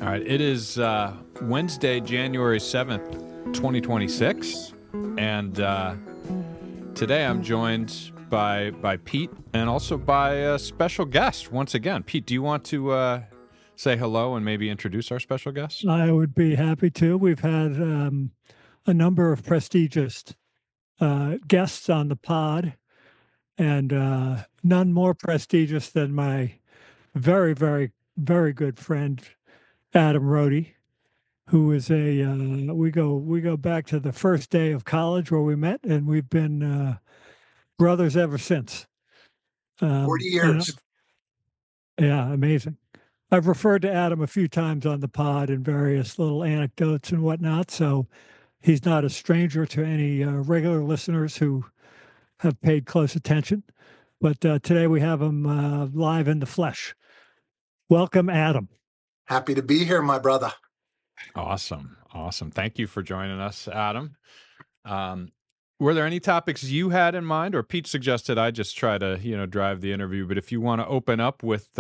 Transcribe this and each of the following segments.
All right. It is Wednesday, January 7th, 2026. And today I'm joined by Pete and also by a special guest once again. Pete, do you want to say hello and maybe introduce our special guest? I would be happy to. We've had a number of prestigious guests on the pod, and none more prestigious than my very, very, very good friend Adam Rohde, who is we go back to the first day of college where we met, and we've been brothers ever since. 40 years. Yeah, amazing. I've referred to Adam a few times on the pod in various little anecdotes and whatnot, so he's not a stranger to any regular listeners who have paid close attention. But today we have him live in the flesh. Welcome, Adam. Happy to be here, my brother. Awesome. Thank you for joining us, Adam. Were there any topics you had in mind, or Pete suggested I just try to, drive the interview? But if you want to open up with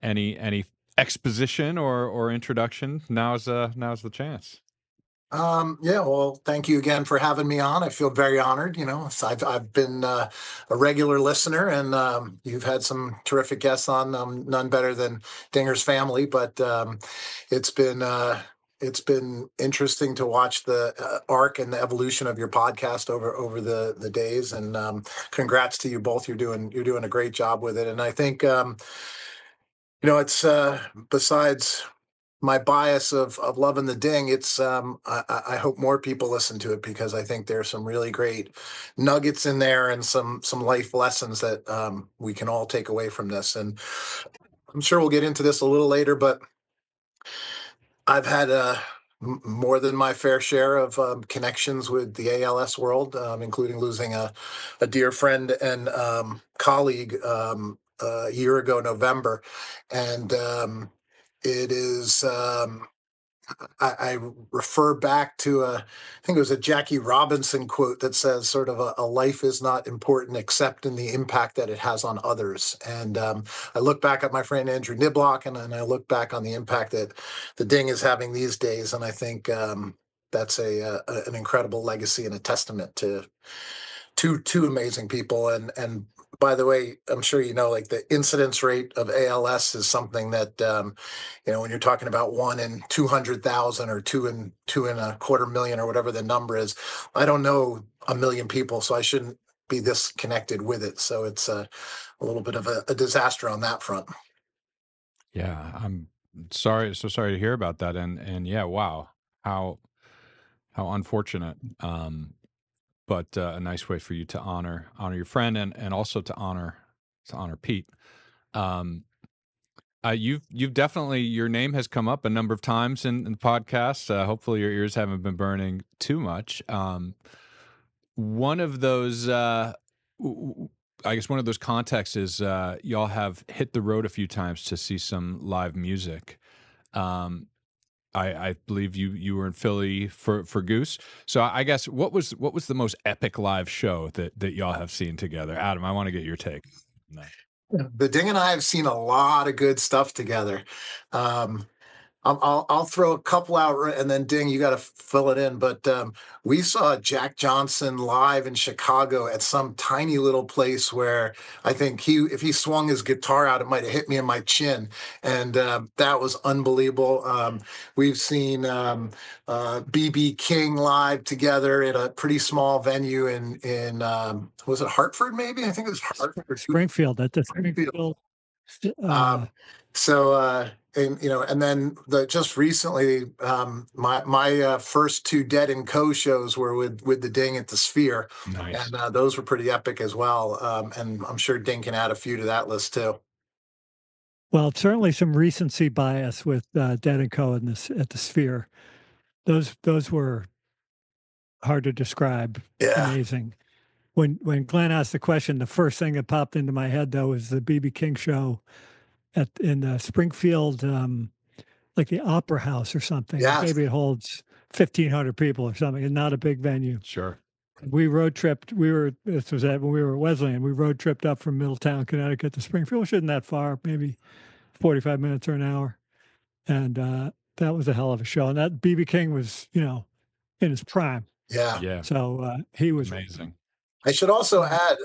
any exposition or introduction, now's the chance. Well, thank you again for having me on. I feel very honored. I've been a regular listener, and you've had some terrific guests on. None better than Dinger's family, but it's been interesting to watch the arc and the evolution of your podcast over the days. And congrats to you both. You're doing a great job with it. And I think it's besides my bias of loving the Ding, it's I hope more people listen to it, because I think there's some really great nuggets in there and some life lessons that we can all take away from this. And I'm sure we'll get into this a little later, but I've had more than my fair share of connections with the ALS world, including losing a dear friend and colleague a year ago, November. And it is, I refer back to I think it was a Jackie Robinson quote that says sort of a life is not important except in the impact that it has on others. And I look back at my friend Andrew Niblock, and I look back on the impact that the Ding is having these days. And I think that's an incredible legacy and a testament to two amazing people. And by the way, I'm sure like the incidence rate of ALS is something that when you're talking about 1 in 200,000 or 2 in 2.25 million or whatever the number is, I don't know a million people, so I shouldn't be this connected with it. So it's a little bit of a disaster on that front. Yeah, I'm sorry to hear about that. And yeah, wow, how unfortunate. But a nice way for you to honor your friend and also to honor Pete. You've definitely, your name has come up a number of times in the podcast. Hopefully your ears haven't been burning too much. One of those, I guess one of those contexts is y'all have hit the road a few times to see some live music. I believe you were in Philly for Goose. So I guess what was the most epic live show that y'all have seen together? Adam, I want to get your take. No. The Ding and I have seen a lot of good stuff together. I'll throw a couple out, and then Ding, you got to fill it in. But we saw Jack Johnson live in Chicago at some tiny little place where I think if he swung his guitar out, it might have hit me in my chin, and that was unbelievable. We've seen BB King live together at a pretty small venue in was it Hartford? Maybe I think it was Hartford, Springfield, at the Springfield. And then just recently, my first 2 Dead & Co. shows were with the Ding at the Sphere. Nice. And those were pretty epic as well. And I'm sure Ding can add a few to that list too. Well, certainly some recency bias with Dead & Co. at the Sphere. Those were hard to describe. Yeah. Amazing. When Glenn asked the question, the first thing that popped into my head though was the BB King show in Springfield, like the Opera House or something. Yes. Maybe it holds 1,500 people or something, and not a big venue. Sure. We road tripped. This was when we were at Wesleyan. We road tripped up from Middletown, Connecticut to Springfield, which isn't that far, maybe 45 minutes or an hour. and that was a hell of a show. And that BB King was, in his prime, Yeah. Yeah, so he was amazing. I should also add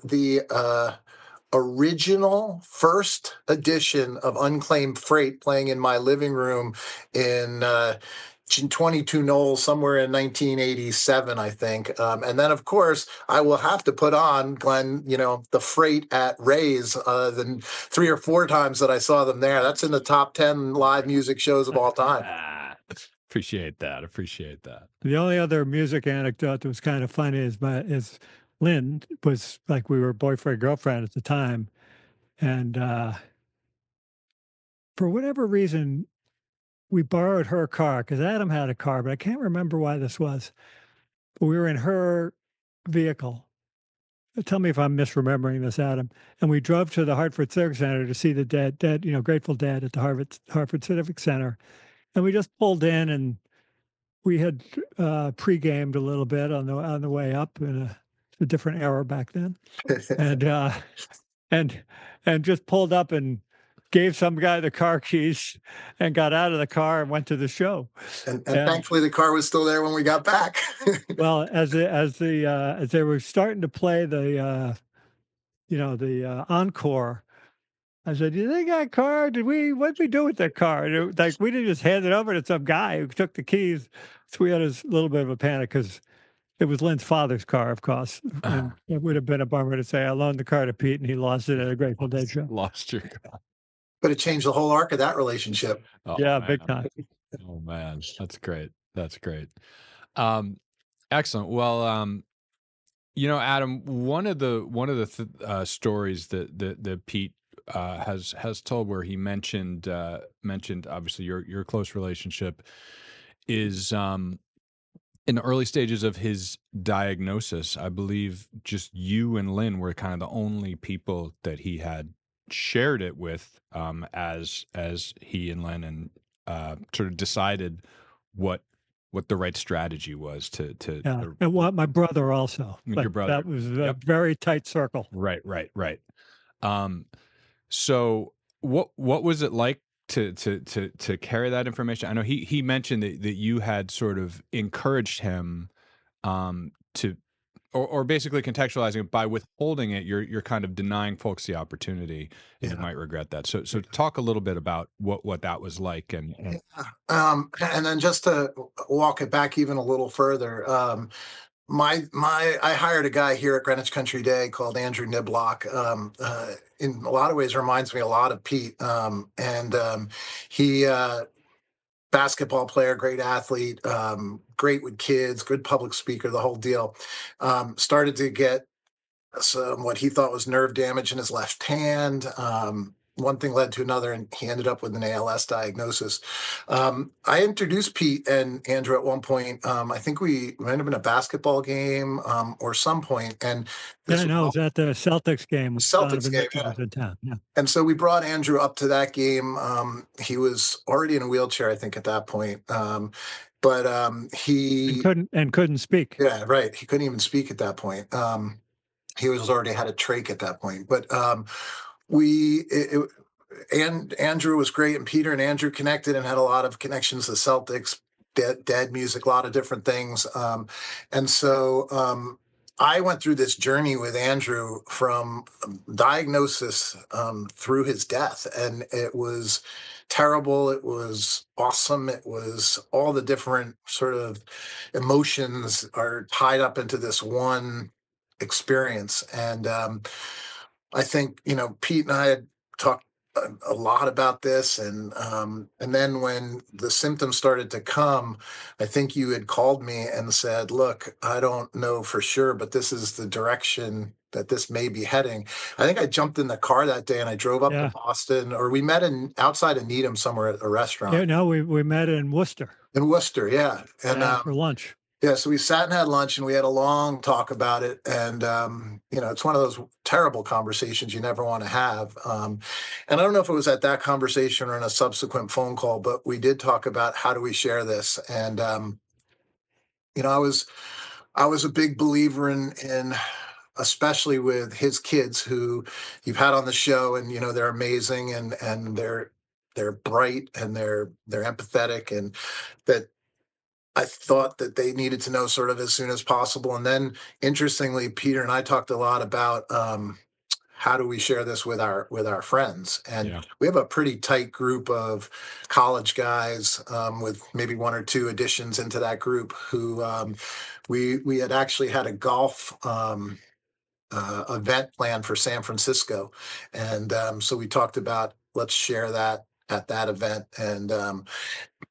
the original first edition of Unclaimed Freight playing in my living room in 22 Knowles somewhere in 1987, I think. And then, of course, I will have to put on, Glenn, the Freight at Ray's, the 3 or 4 times that I saw them there. That's in the top 10 live music shows of all time. Appreciate that. Appreciate that. The only other music anecdote that was kind of funny is Lynn was like, we were boyfriend girlfriend at the time, and for whatever reason we borrowed her car because Adam had a car, but I can't remember why this was. But we were in her vehicle. Tell me if I'm misremembering this, Adam. And we drove to the Hartford Civic Center to see the Dead, Grateful Dead at the Hartford Civic Center, and we just pulled in and we had pre-gamed a little bit on the way up in a different era back then, and just pulled up and gave some guy the car keys and got out of the car and went to the show. And thankfully the car was still there when we got back. Well, as they were starting to play the encore, I said, "Do they got a car? What did we do with that car?" And like, we didn't just hand it over to some guy who took the keys. So we had a little bit of a panic because it was Lynn's father's car, of course. And it would have been a bummer to say, I loaned the car to Pete and he lost it at a Grateful Dead show. Lost your car. But it changed the whole arc of that relationship. Oh, yeah, man. big time. Oh man, that's great. That's great. Excellent. Well, Adam, one of the stories that Pete has told, where he mentioned obviously your close relationship, is in the early stages of his diagnosis. I believe just you and Lynn were kind of the only people that he had shared it with, as he and Lynn and sort of decided what the right strategy was to and what my brother also. Your brother. That was a very tight circle. Right. So what was it like to carry that information? I know he mentioned that you had sort of encouraged him to, or basically contextualizing it by withholding it. You're kind of denying folks the opportunity, and you might regret that. So talk a little bit about what that was like, and then just to walk it back even a little further. I hired a guy here at Greenwich Country Day called Andrew Niblock. In a lot of ways reminds me a lot of Pete. He basketball player, great athlete, great with kids, good public speaker, the whole deal. Started to get some what he thought was nerve damage in his left hand. One thing led to another, and he ended up with an ALS diagnosis. I introduced Pete and Andrew at one point. I think we might have been a basketball game or some point. And it was at the Celtics game. Celtics game, was in town. Yeah. And so we brought Andrew up to that game. He was already in a wheelchair, I think, at that point. But he couldn't speak. Yeah, right. He couldn't even speak at that point. He was already had a trach at that point. But Andrew was great, and Peter and Andrew connected and had a lot of connections to Celtics, dead music, a lot of different things. And so I went through this journey with Andrew from diagnosis through his death, and it was terrible. It was awesome. It was all the different sort of emotions are tied up into this one experience. And I think, Pete and I had talked a lot about this, and then when the symptoms started to come, I think you had called me and said, "Look, I don't know for sure, but this is the direction that this may be heading." I think I jumped in the car that day and I drove up to Boston, or we met outside of Needham somewhere at a restaurant. Yeah, no, we met in Worcester. In Worcester, yeah, and for lunch. Yeah, so we sat and had lunch, and we had a long talk about it. And, it's one of those terrible conversations you never want to have. And I don't know if it was at that conversation or in a subsequent phone call, but we did talk about how do we share this. And, I was a big believer in especially with his kids who you've had on the show, and, they're amazing, and they're they're bright and they're empathetic, and that I thought that they needed to know sort of as soon as possible. And then, interestingly, Peter and I talked a lot about how do we share this with our friends, and Yeah. we have a pretty tight group of college guys, with maybe one or two additions into that group, who we had actually had a golf event planned for San Francisco, and so we talked about, let's share that at that event. And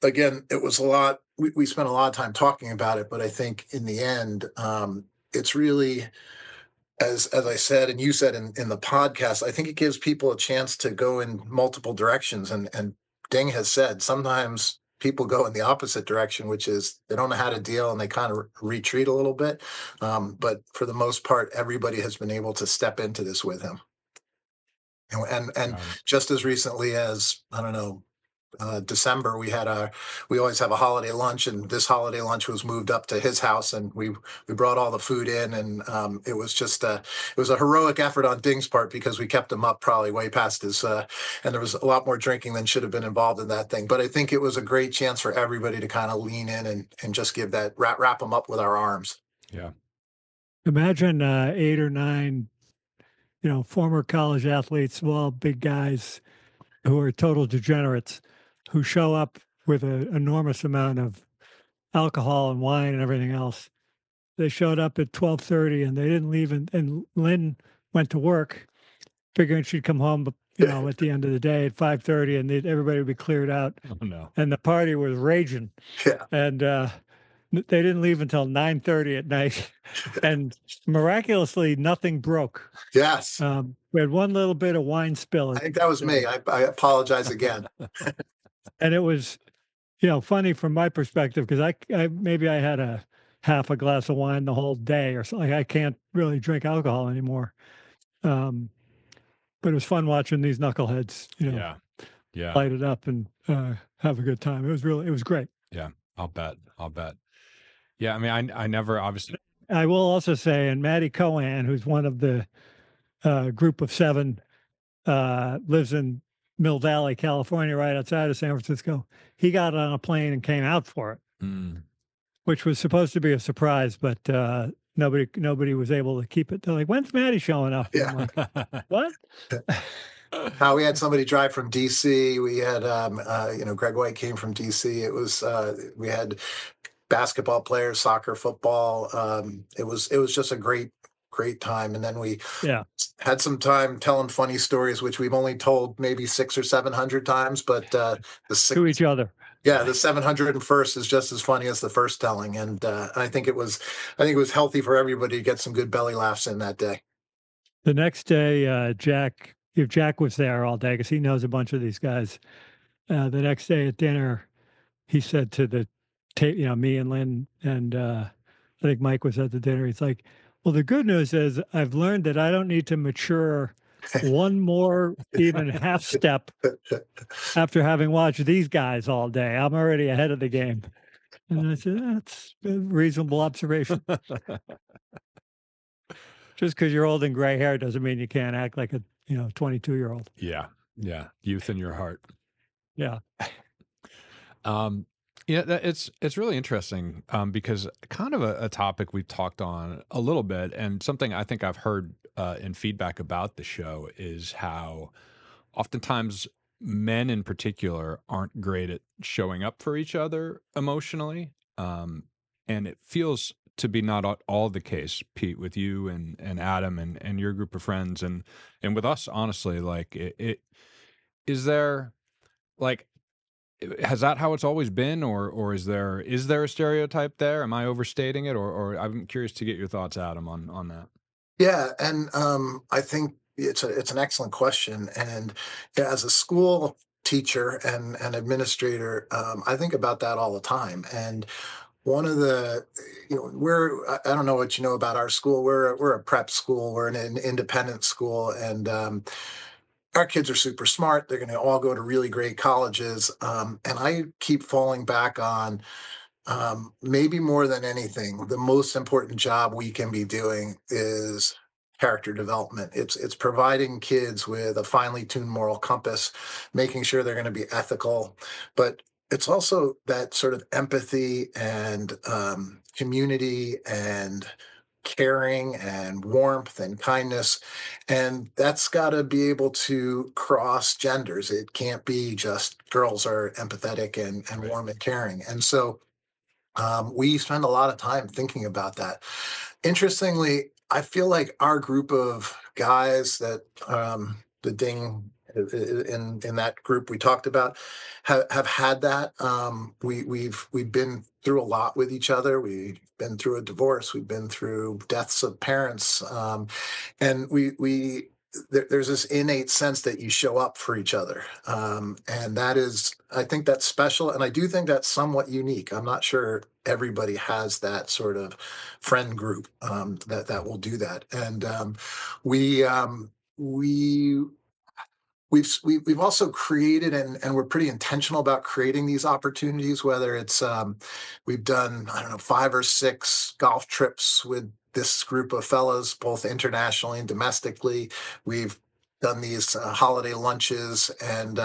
again, it was a lot. We spent a lot of time talking about it, but I think in the end, it's really, as I said and you said in the podcast, I think it gives people a chance to go in multiple directions. And Ding has said sometimes people go in the opposite direction, which is they don't know how to deal and they kind of retreat a little bit. But for the most part, everybody has been able to step into this with him. And Got it. just as recently as, I don't know, December, we always have a holiday lunch, and this holiday lunch was moved up to his house, and we brought all the food in, and it was just it was a heroic effort on Ding's part, because we kept him up probably way past his and there was a lot more drinking than should have been involved in that thing. But I think it was a great chance for everybody to kind of lean in and just give that wrap him up with our arms. Yeah. Imagine 8 or 9, former college athletes, well, big guys who are total degenerates, who show up with an enormous amount of alcohol and wine and everything else. They showed up at 12:30 and they didn't leave, and Lynn went to work figuring she'd come home, at the end of the day at 5:30, and everybody would be cleared out, Oh no. and the party was raging. Yeah. And they didn't leave until 9:30 at night, and miraculously nothing broke. Yes. We had one little bit of wine spill. I think that was me. I apologize again. And it was, funny from my perspective, because I maybe I had a half a glass of wine the whole day or something. I can't really drink alcohol anymore. But it was fun watching these knuckleheads, Yeah. Yeah. light it up and have a good time. It was great. Yeah. I'll bet. Yeah. I mean, I never obviously. I will also say, and Matty Cohen, who's one of the group of 7, lives in Mill Valley, California, right outside of San Francisco. He got on a plane and came out for it, Mm. which was supposed to be a surprise, but nobody was able to keep it. They're like, "When's Matty showing up?" And I'm like, "What?" We had somebody drive from DC. We had, Greg White came from DC. It was, we had basketball players, soccer, football. It was just a great time. And then we Yeah. had some time telling funny stories, which we've only told maybe 600 or 700 times, but To each other. yeah, the 701st is just as funny as the first telling. And I think it was healthy for everybody to get some good belly laughs in that day. The next day, Jack was there all day because he knows a bunch of these guys. The next day at dinner, he said to me and Lynn, and I think Mike was at the dinner. He's like, "Well, the good news is I've learned that I don't need to mature one more even half step after having watched these guys all day. I'm already ahead of the game." And I said, "That's a reasonable observation. Just because you're old and gray hair doesn't mean you can't act like a 22-year-old." Yeah. Yeah. Youth in your heart. Yeah. Yeah, it's really interesting because kind of a topic we've talked on a little bit, and something I think I've heard in feedback about the show is how oftentimes men in particular aren't great at showing up for each other emotionally, and it feels to be not all the case, Pete, with you and Adam and your group of friends, and with us, honestly. Like, it is there, like, has that how it's always been, or is there a stereotype there? Am I overstating it, or I'm curious to get your thoughts, Adam, on that. Yeah, and I think it's an excellent question. And yeah, as a school teacher and administrator, I think about that all the time. And one of the, I don't know what you know about our school. We're a prep school. We're an independent school, and our kids are super smart. They're going to all go to really great colleges. And I keep falling back on, maybe more than anything, the most important job we can be doing is character development. It's providing kids with a finely tuned moral compass, making sure they're going to be ethical, but it's also that sort of empathy and community and caring and warmth and kindness. And that's got to be able to cross genders. It can't be just girls are empathetic and Right. warm and caring. And so we spend a lot of time thinking about that. Interestingly, I feel like our group of guys that the Ding in that group we talked about have had that. We've been through a lot with each other. We've been through a divorce. We've been through deaths of parents, and there's this innate sense that you show up for each other, and that is, I think that's special, and I do think that's somewhat unique. I'm not sure everybody has that sort of friend group that will do that, and we we we've also created, and we're pretty intentional about creating these opportunities, whether it's we've done, I don't know, 5 or 6 golf trips with this group of fellows, both internationally and domestically. We've done these holiday lunches, and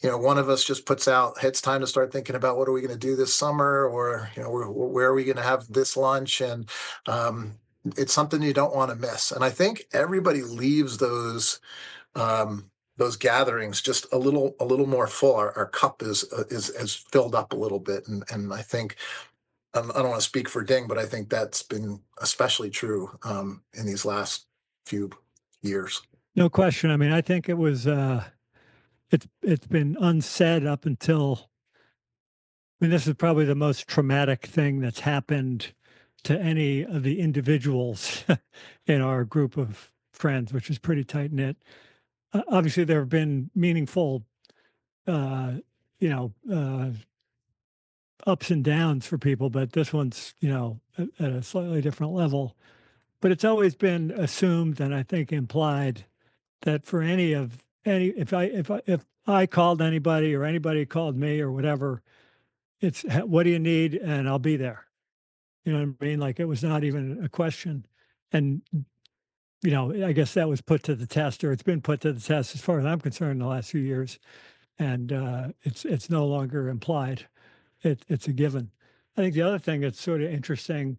one of us just puts out, hey, it's time to start thinking about what are we going to do this summer, or where are we going to have this lunch, and it's something you don't want to miss. And I think everybody leaves those gatherings just a little more full. Our cup is filled up a little bit, and I think, I don't want to speak for Ding, but I think that's been especially true in these last few years. No question. I mean, I think it was it's been unsaid up until, I mean, this is probably the most traumatic thing that's happened to any of the individuals in our group of friends, which is pretty tight knit. Obviously, there have been meaningful, you know, ups and downs for people, but this one's, at a slightly different level. But it's always been assumed, and I think implied, that for if I called anybody or anybody called me or whatever, it's what do you need, and I'll be there. You know what I mean? Like, it was not even a question, and I guess that was put to the test, or it's been put to the test as far as I'm concerned in the last few years, and it's no longer implied. It's a given. I think the other thing that's sort of interesting,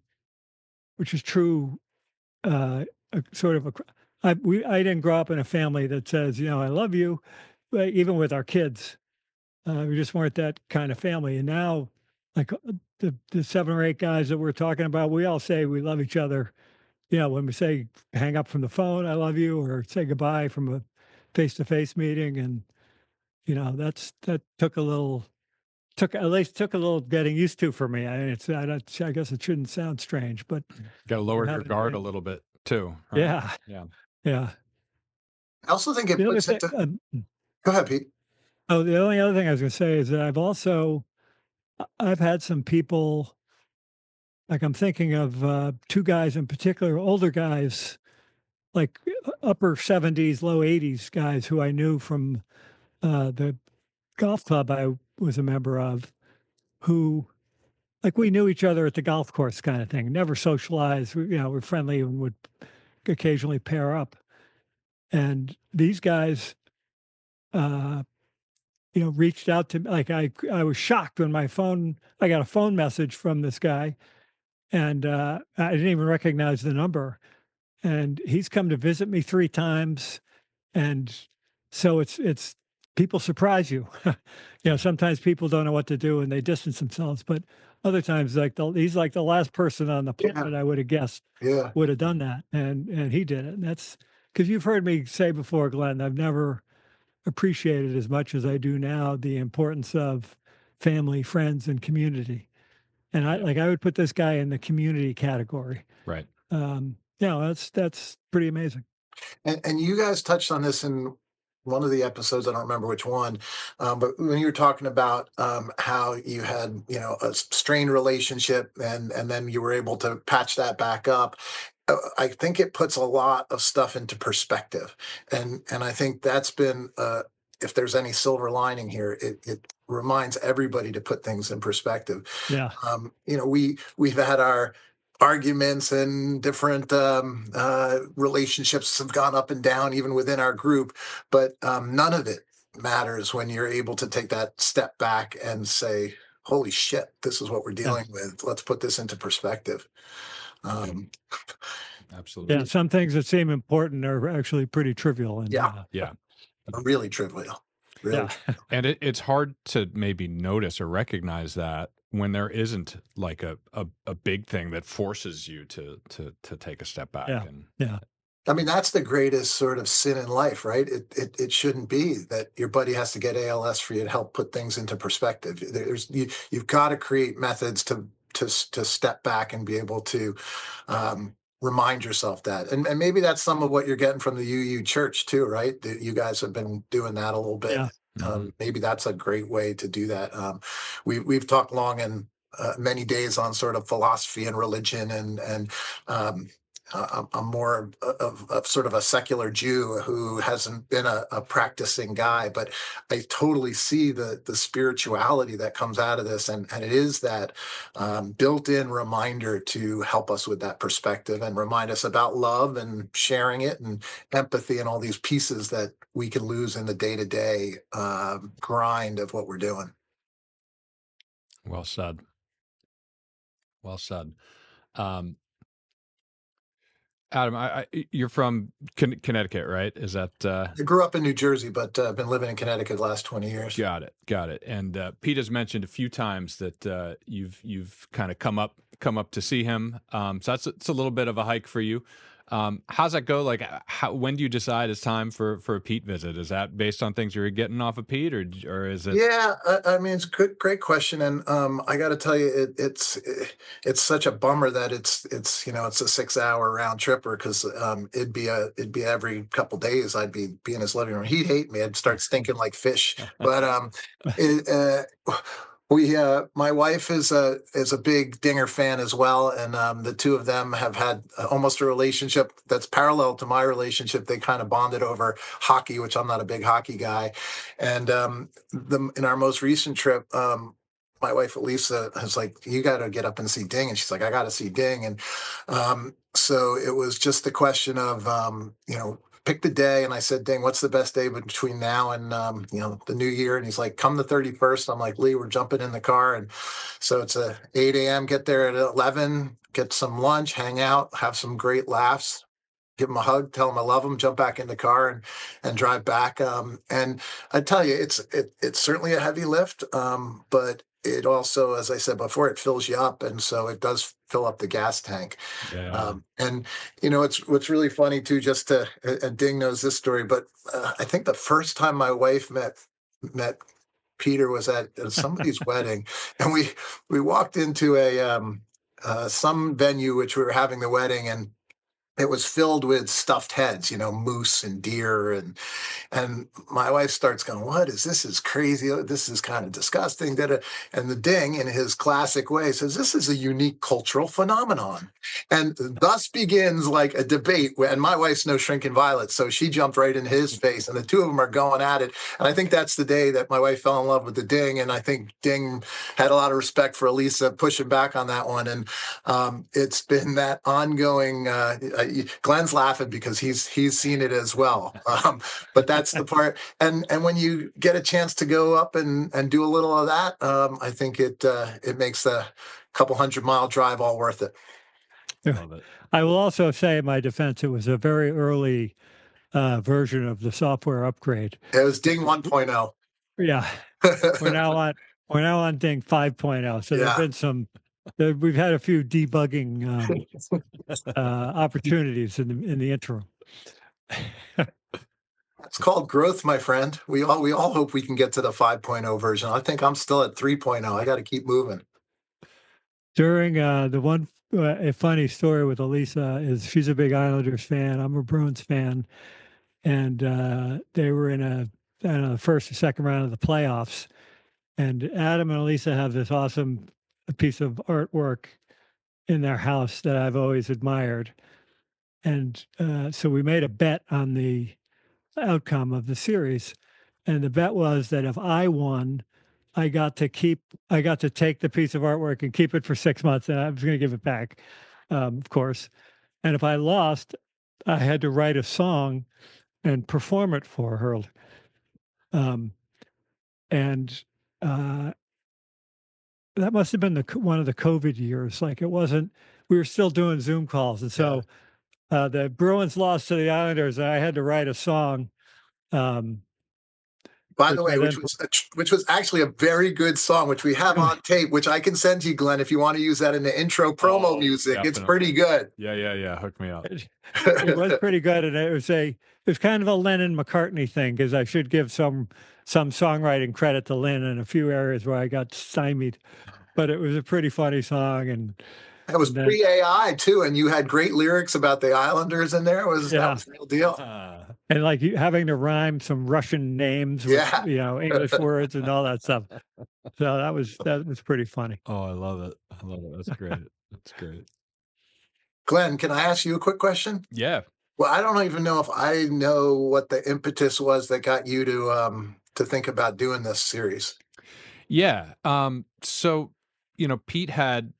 which is true, sort of I didn't grow up in a family that says, I love you, but even with our kids, we just weren't that kind of family. And now, like the 7 or 8 guys that we're talking about, we all say we love each other. When we say hang up from the phone, I love you, or say goodbye from a face-to-face meeting, and that took at least took a little getting used to for me. I guess it shouldn't sound strange, but Got to lower your having guard it- a little bit too, right? yeah, Yeah. yeah. I also think it The other puts thing, into. Go ahead, Pete. the only other thing I was going to say is that I've had some people, like I'm thinking of 2 guys in particular, older guys, like upper 70s, low 80s guys who I knew from the golf club I was a member of, who, like, we knew each other at the golf course kind of thing, never socialized. We're friendly and would occasionally pair up. And these guys, reached out to me. Like, I was shocked when I got a phone message from this guy, and I didn't even recognize the number. And he's come to visit me 3 times. And so it's people surprise you. Sometimes people don't know what to do and they distance themselves, but other times, he's like the last person on the planet I would have guessed Yeah. would have done that, and he did it. And that's because you've heard me say before, Glenn, I've never appreciated as much as I do now the importance of family, friends, and community. And I would put this guy in the community category. Right. That's pretty amazing. And you guys touched on this in one of the episodes. I don't remember which one, but when you were talking about how you had, a strained relationship, and then you were able to patch that back up. I think it puts a lot of stuff into perspective, and I think that's been, if there's any silver lining here, it reminds everybody to put things in perspective. Yeah. We've had our arguments and different relationships have gone up and down even within our group, but none of it matters when you're able to take that step back and say, holy shit, this is what we're dealing with. Let's put this into perspective. Absolutely. Yeah, some things that seem important are actually pretty trivial. And, really trivial. Really. Yeah. And it's hard to maybe notice or recognize that when there isn't like a big thing that forces you to take a step back. Yeah. And Yeah. I mean, that's the greatest sort of sin in life, right? It shouldn't be that your buddy has to get ALS for you to help put things into perspective. You've got to create methods to step back and be able to remind yourself that. And maybe that's some of what you're getting from the UU Church too, right? That you guys have been doing that a little bit. Yeah. Maybe that's a great way to do that. We've talked long and many days on sort of philosophy and religion, and I'm more of sort of a secular Jew who hasn't been a practicing guy, but I totally see the spirituality that comes out of this, and it is that built-in reminder to help us with that perspective and remind us about love and sharing it and empathy and all these pieces that we can lose in the day-to-day grind of what we're doing. Well said. Well said. Adam, you're from Connecticut, right? Is that? I grew up in New Jersey, but I've been living in Connecticut the last 20 years. Got it. And Pete has mentioned a few times that you've kind of come up to see him. So it's a little bit of a hike for you. How's that go? Like, when do you decide it's time for a Pete visit? Is that based on things you're getting off of Pete, or is it? Yeah, I mean, it's a great question, and I got to tell you, it's such a bummer that it's a 6-hour round tripper, because it'd be every couple days I'd be in his living room. He'd hate me. I'd start stinking like fish. But my wife is a big Dinger fan as well, and the two of them have had almost a relationship that's parallel to my relationship. They kind of bonded over hockey, which I'm not a big hockey guy, and in our most recent trip, my wife Elisa was like, "You got to get up and see Ding," and she's like, "I got to see Ding," and so it was just the question of pick the day. And I said, Ding, what's the best day between now and the new year? And he's like, come the 31st. I'm like, Lee, we're jumping in the car. And so it's a 8 a.m. Get there at 11, get some lunch, hang out, have some great laughs, give him a hug, tell him I love him, jump back in the car and drive back. And I tell you, it's certainly a heavy lift, but it also, as I said before, it fills you up, and so it does fill up the gas tank. Yeah. And what's really funny too, and Ding knows this story, but I think the first time my wife met Peter was at somebody's wedding, and we walked into some venue which we were having the wedding, and it was filled with stuffed heads, moose and deer, and my wife starts going, "What is this? Is crazy. This is kind of disgusting." And the Ding, in his classic way, says, "This is a unique cultural phenomenon," and thus begins like a debate. And my wife's no shrinking violet, so she jumped right in his face, and the two of them are going at it. And I think that's the day that my wife fell in love with the Ding, and I think Ding had a lot of respect for Elisa pushing back on that one. And it's been that ongoing. Glenn's laughing because he's seen it as well, but that's the part. And when you get a chance to go up and do a little of that, I think it makes the couple 100-mile drive all worth it. Love it. I will also say, in my defense, it was a very early version of the software upgrade. It was Ding 1.0. Yeah, we're now on Ding 5.0. So there's been we've had a few debugging opportunities in the interim. It's called growth, my friend. We all hope we can get to the 5.0 version. I think I'm still at 3.0. I got to keep moving. During a funny story with Elisa is she's a big Islanders fan. I'm a Bruins fan, and they were in the first or second round of the playoffs. And Adam and Elisa have this awesome piece of artwork in their house that I've always admired. And so we made a bet on the outcome of the series. And the bet was that if I won, I got to take the piece of artwork and keep it for 6 months, and I was going to give it back. of course. And if I lost, I had to write a song and perform it for her. Um, and that must have been one of the COVID years. Like it wasn't, we were still doing Zoom calls. And so the Bruins lost to the Islanders, and I had to write a song. By the way, which was actually a very good song, which we have on tape, which I can send you, Glenn, if you want to use that in the intro promo music. Definitely. It's pretty good. Yeah. Hook me up. It was pretty good, and it was kind of a Lennon McCartney thing, because I should give some songwriting credit to Lynn in a few areas where I got stymied, but it was a pretty funny song. And it was pre-AI too, and you had great lyrics about the Islanders in there. That was the real deal. And like having to rhyme some Russian names with English words and all that stuff. So that was pretty funny. Oh, I love it. That's great. That's great. Glenn, can I ask you a quick question? Yeah. Well, I don't even know if I know what the impetus was that got you to think about doing this series. Yeah. So, Pete had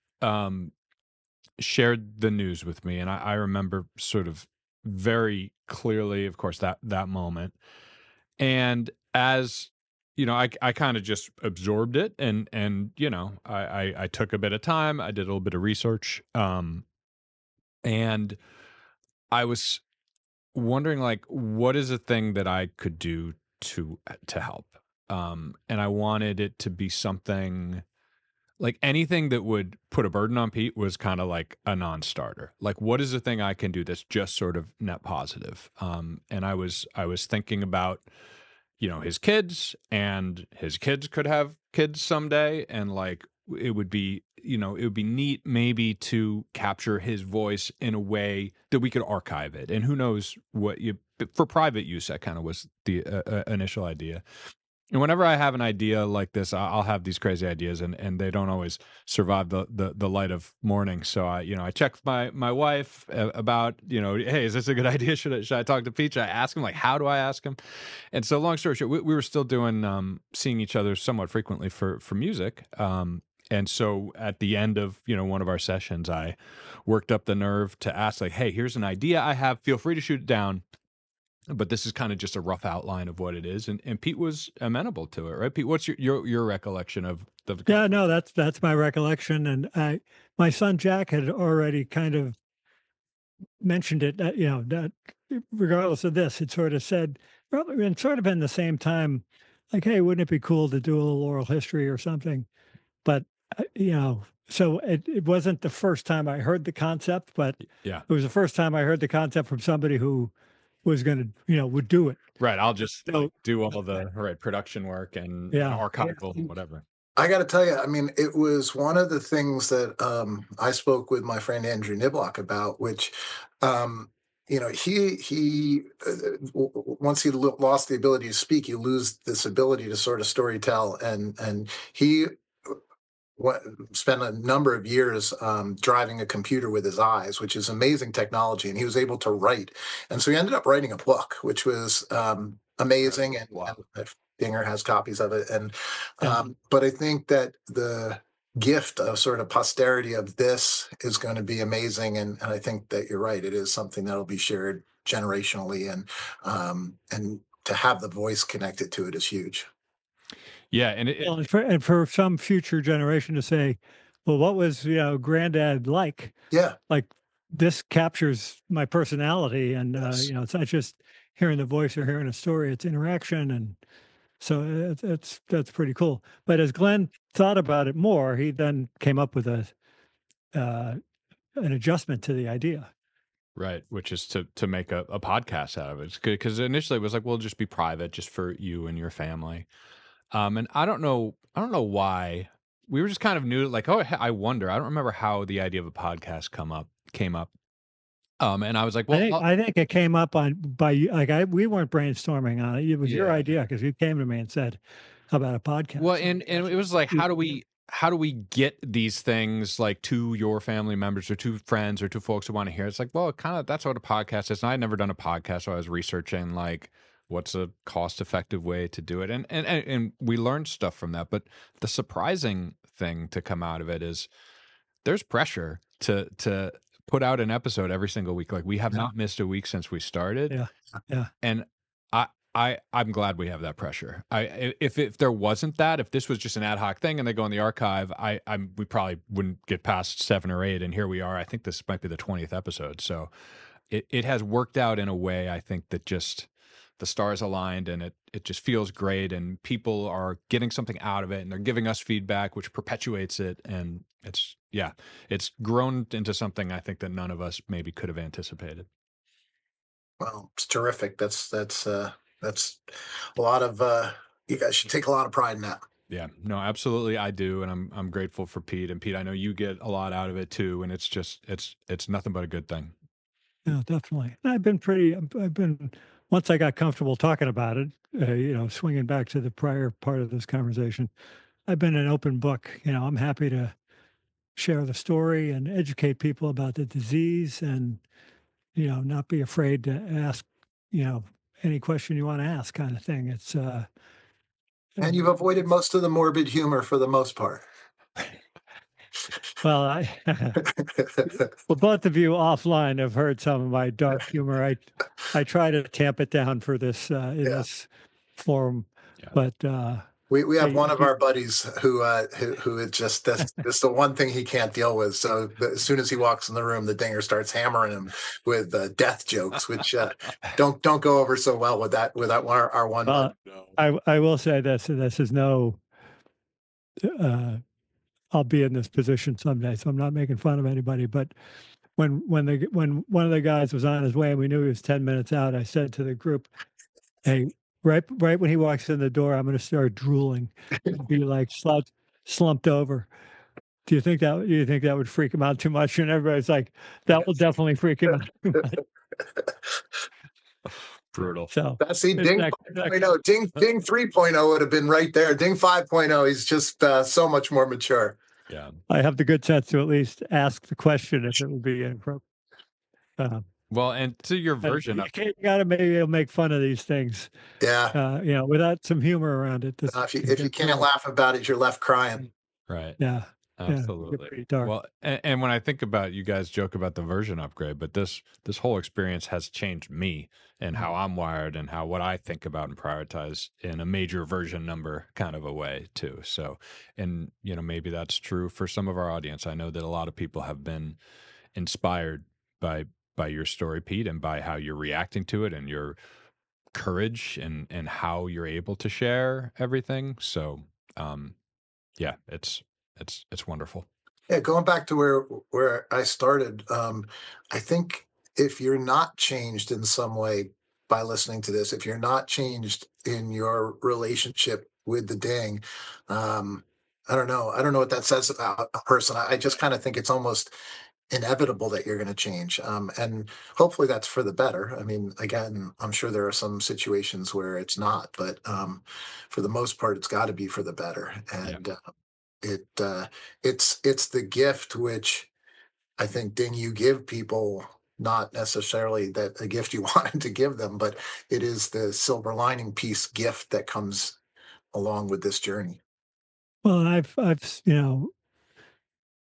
shared the news with me, and I remember sort of very clearly, of course, that moment. And as I kind of just absorbed it, and I took a bit of time. I did a little bit of research, and I was wondering, like, what is a thing that I could do to help? And I wanted it to be something like anything that would put a burden on Pete was kind of like a non-starter. Like, what is the thing I can do that's just sort of net positive? And I was thinking about, his kids, and his kids could have kids someday. And like, it would be neat maybe to capture his voice in a way that we could archive it. And who knows for private use, that kind of was the initial idea. And whenever I have an idea like this, I'll have these crazy ideas, and they don't always survive the light of morning. So I check with my wife about, hey, is this a good idea? Should I talk to Pete? Should I ask him? Like, how do I ask him? And so, long story short, we were still doing seeing each other somewhat frequently for music. And so at the end of one of our sessions, I worked up the nerve to ask, like, hey, here's an idea I have. Feel free to shoot it down, but this is kind of just a rough outline of what it is. And Pete was amenable to it, right? Pete, what's your recollection of the? Yeah, no, that's my recollection. And my son Jack had already kind of mentioned it, that regardless of this, it sort of said, and sort of in the same time, like, hey, wouldn't it be cool to do a little oral history or something? But, so it wasn't the first time I heard the concept, but it was the first time I heard the concept from somebody who was going to, would do it. Right. I'll just do all the production work and archival and whatever. I got to tell you, I mean, it was one of the things that I spoke with my friend Andrew Niblock about, which, he once he lost the ability to speak, you lose this ability to sort of storytell, and he spent a number of years driving a computer with his eyes, which is amazing technology, and he was able to write. And so he ended up writing a book, which was amazing. And, and Dinger has copies of it. And but I think that the gift of sort of posterity of this is going to be amazing. And I think that you're right. It is something that'll be shared generationally, and to have the voice connected to it is huge. Yeah, and for some future generation to say, well, what was Granddad like? Yeah, like this captures my personality, and it's not just hearing the voice or hearing a story; it's interaction, and so that's pretty cool. But as Glenn thought about it more, he then came up with an adjustment to the idea. Right, which is to make a podcast out of it. It's good because initially it was like, well, just be private, just for you and your family. And I don't know why we were just kind of new. Like, oh, I wonder. I don't remember how the idea of a podcast came up. And I was like, well, I think it came up we weren't brainstorming on it. It was your idea, because you came to me and said, "How about a podcast?" Well, and it was like, how do we get these things like to your family members or to friends or to folks who want to hear it? It's like, well, kind of that's what a podcast is. And I had never done a podcast, so I was researching like, what's a cost-effective way to do it, and we learned stuff from that. But the surprising thing to come out of it is there's pressure to put out an episode every single week. Like we have not missed a week since we started. Yeah. And I'm glad we have that pressure. If there wasn't that, if this was just an ad hoc thing and they go in the archive, we probably wouldn't get past 7 or 8. And here we are. I think this might be the 20th episode. So it has worked out in a way, I think, that just the stars aligned, and it just feels great, and people are getting something out of it, and they're giving us feedback, which perpetuates it. And it's grown into something I think that none of us maybe could have anticipated. Well, it's terrific. That's a lot of, you guys should take a lot of pride in that. Yeah, no, absolutely. I do. And I'm grateful for Pete. And Pete, I know you get a lot out of it too. And it's nothing but a good thing. Yeah, definitely. And I've been, once I got comfortable talking about it, swinging back to the prior part of this conversation, I've been an open book. I'm happy to share the story and educate people about the disease, and, not be afraid to ask, any question you want to ask, kind of thing. It's, And you've avoided most of the morbid humor for the most part. well, well, both of you offline have heard some of my dark humor. I try to tamp it down for this in this forum, but we have one of our buddies who is just that's the one thing he can't deal with. So as soon as he walks in the room, the dinger starts hammering him with death jokes, which don't go over so well with our one. Well, I will say this is no. I'll be in this position someday, so I'm not making fun of anybody. But when one of the guys was on his way and we knew he was 10 minutes out, I said to the group, "Hey, right when he walks in the door, I'm going to start drooling, and be like slumped over. Do you think that would freak him out too much?" And everybody's like, "That will definitely freak him out too much." Brutal. So that's Ding 5.0. Ding 3.0 would have been right there. Ding 5.0, he's just so much more mature. Yeah. I have the good sense to at least ask the question if it would be inappropriate. Well, and to your version of you gotta maybe make fun of these things. Yeah. Without some humor around it. If you can't laugh about it, you're left crying. Right. Yeah. Absolutely. Well, and when I think about, you guys joke about the version upgrade, but this whole experience has changed me and how I'm wired and what I think about and prioritize in a major version number kind of a way too. So, and maybe that's true for some of our audience. I know that a lot of people have been inspired by your story, Pete, and by how you're reacting to it and your courage and how you're able to share everything. So, yeah, it's wonderful. Yeah, going back to where I started, I think if you're not changed in some way by listening to this, if you're not changed in your relationship with the ding, I don't know what that says about a person. I just kind of think it's almost inevitable that you're going to change, and hopefully that's for the better. I mean, again, I'm sure there are some situations where it's not, but for the most part, it's got to be for the better. And it's the gift which I think, Ding, you give people, not necessarily that a gift you wanted to give them, but it is the silver lining piece gift that comes along with this journey. Well, and I've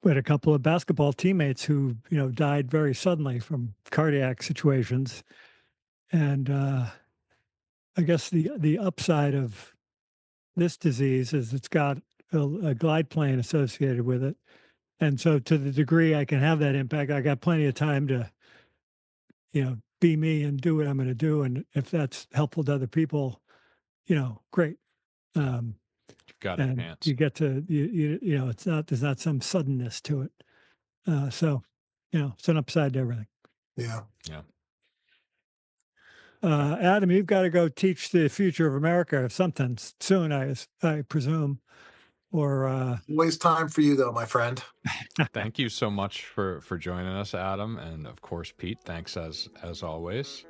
we had a couple of basketball teammates who died very suddenly from cardiac situations, and I guess the upside of this disease is it's got a glide plane associated with it, and so to the degree I can have that impact, I got plenty of time to be me and do what I'm going to do, and if that's helpful to other people, great. Got and enhance. you get to there's not some suddenness to it, so it's an upside to everything. Yeah. Adam, you've got to go teach the future of America something soon, I presume, or always time for you though, my friend. Thank you so much for joining us, Adam, and of course, Pete. Thanks as always.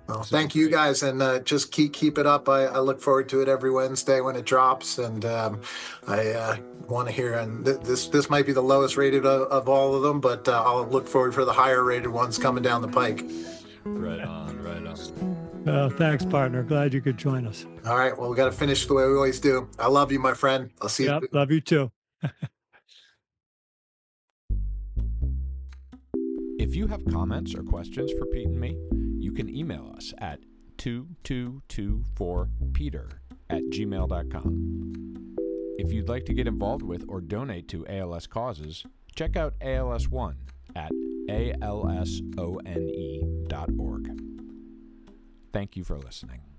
Well, thank you guys, and just keep it up. I look forward to it every Wednesday when it drops, and I want to hear. And this might be the lowest rated of all of them, but I'll look forward for the higher rated ones coming down the pike. Right on. Thanks, partner. Glad you could join us. All right. Well, we got to finish the way we always do. I love you, my friend. I'll see you. Love you too. If you have comments or questions for Pete and me, you can email us at 2224peter@gmail.com. If you'd like to get involved with or donate to ALS causes, check out ALS One at alsone.org. Thank you for listening.